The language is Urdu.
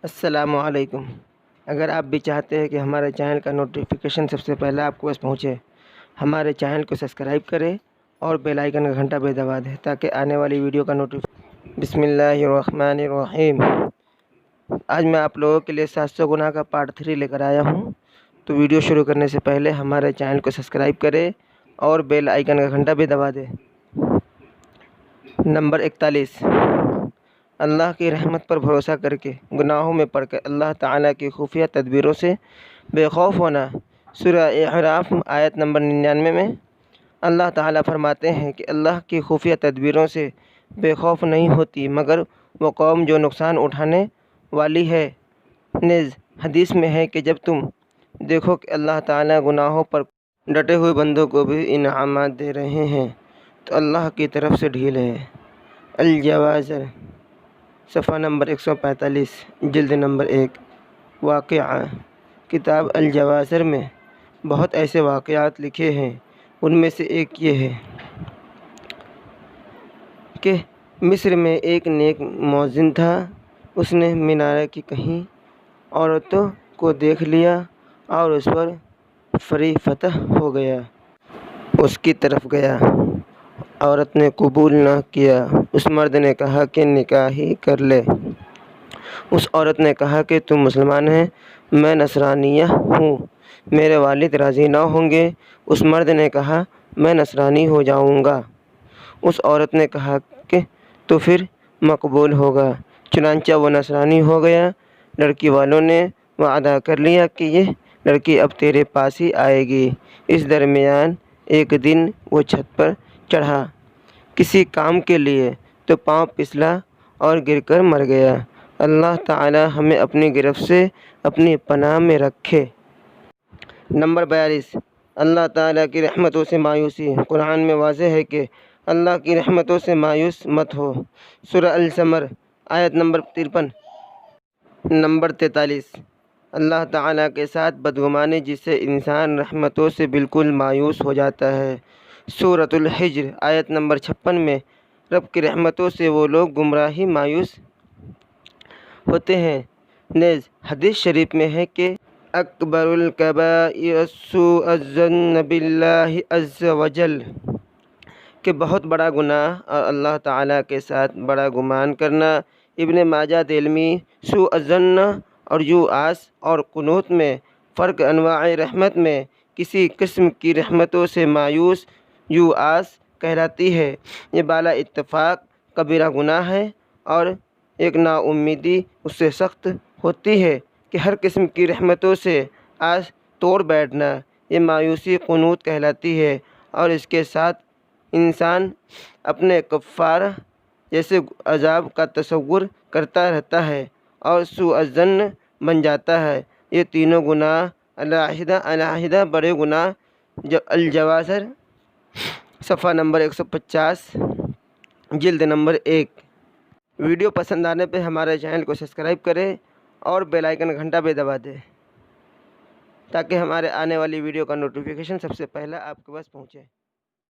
السلام علیکم۔ اگر آپ بھی چاہتے ہیں کہ ہمارے چینل کا نوٹیفیکیشن سب سے پہلے آپ کو بس پہنچے، ہمارے چینل کو سبسکرائب کریں اور بیل آئیکن کا گھنٹہ بھی دبا دیں تاکہ آنے والی ویڈیو کا نوٹیفیکیشن۔ بسم اللہ الرحمن الرحیم۔ آج میں آپ لوگوں کے لیے 700 گناہ کا پارٹ 3 لے کر آیا ہوں، تو ویڈیو شروع کرنے سے پہلے ہمارے چینل کو سبسکرائب کریں اور بیل آئیکن کا گھنٹہ بھی دبا دیں۔ نمبر 41، اللہ کی رحمت پر بھروسہ کر کے گناہوں میں پڑ کر اللہ تعالیٰ کی خفیہ تدبیروں سے بے خوف ہونا۔ سورہ اعراف آیت نمبر 99 میں اللہ تعالیٰ فرماتے ہیں کہ اللہ کی خفیہ تدبیروں سے بے خوف نہیں ہوتی مگر وہ قوم جو نقصان اٹھانے والی ہے۔ نیز حدیث میں ہے کہ جب تم دیکھو کہ اللہ تعالیٰ گناہوں پر ڈٹے ہوئے بندوں کو بھی انعامات دے رہے ہیں تو اللہ کی طرف سے ڈھیل ہے۔ الجواظر صفحہ نمبر 145، جلد نمبر 1۔ واقعہ کتاب الجواظر میں بہت ایسے واقعات لکھے ہیں، ان میں سے ایک یہ ہے کہ مصر میں ایک نیک مؤذن تھا۔ اس نے مینارہ کی کہیں عورتوں کو دیکھ لیا اور اس پر فریفتہ ہو گیا۔ اس کی طرف گیا، عورت نے قبول نہ کیا۔ اس مرد نے کہا کہ نکاح ہی کر لے۔ اس عورت نے کہا کہ تم مسلمان ہے، میں نصرانیہ ہوں، میرے والد راضی نہ ہوں گے۔ اس مرد نے کہا میں نصرانی ہو جاؤں گا۔ اس عورت نے کہا کہ تو پھر مقبول ہوگا۔ چنانچہ وہ نصرانی ہو گیا۔ لڑکی والوں نے وعدہ کر لیا کہ یہ لڑکی اب تیرے پاس ہی آئے گی۔ اس درمیان ایک دن وہ چھت پر چڑھا کسی کام کے لیے تو پاؤں پھسلا اور گر کر مر گیا۔ اللہ تعالی ہمیں اپنی گرفت سے اپنی پناہ میں رکھے۔ نمبر 42، اللہ تعالیٰ کی رحمتوں سے مایوسی۔ قرآن میں واضح ہے کہ اللہ کی رحمتوں سے مایوس مت ہو۔ سورہ الزمر آیت نمبر 53۔ نمبر 43، اللہ تعالیٰ کے ساتھ بدگمانی جس سے انسان رحمتوں سے بالکل مایوس ہو جاتا ہے۔ سورۃ الحجر آیت نمبر 56 میں رب کی رحمتوں سے وہ لوگ گمراہی مایوس ہوتے ہیں۔ نیز حدیث شریف میں ہے کہ اکبر الکبائر سوء الظن باللہ عز وجل، کہ بہت بڑا گناہ اور اللہ تعالیٰ کے ساتھ بڑا گمان کرنا۔ ابن ماجہ دلمی سوء الظن اور یوآس اور قنوط میں فرق۔ انواع رحمت میں کسی قسم کی رحمتوں سے مایوس یوآس کہلاتی ہے۔ یہ بالا اتفاق کبیرہ گناہ ہے اور ایک نا امیدی اس سے سخت ہوتی ہے کہ ہر قسم کی رحمتوں سے آس توڑ بیٹھنا۔ یہ مایوسی قنوط کہلاتی ہے اور اس کے ساتھ انسان اپنے کفارہ جیسے عذاب کا تصور کرتا رہتا ہے اور سوء الظن بن جاتا ہے۔ یہ تینوں گناہ علیحدہ علیحدہ بڑے گناہ۔ الجواظر صفحہ نمبر 150، جلد نمبر 1۔ ویڈیو پسند آنے پہ ہمارے چینل کو سبسکرائب کریں اور بیل آئیکن کا گھنٹہ بھی دبا دیں تاکہ ہمارے آنے والی ویڈیو کا نوٹیفیکیشن سب سے پہلے آپ کے پاس پہنچے۔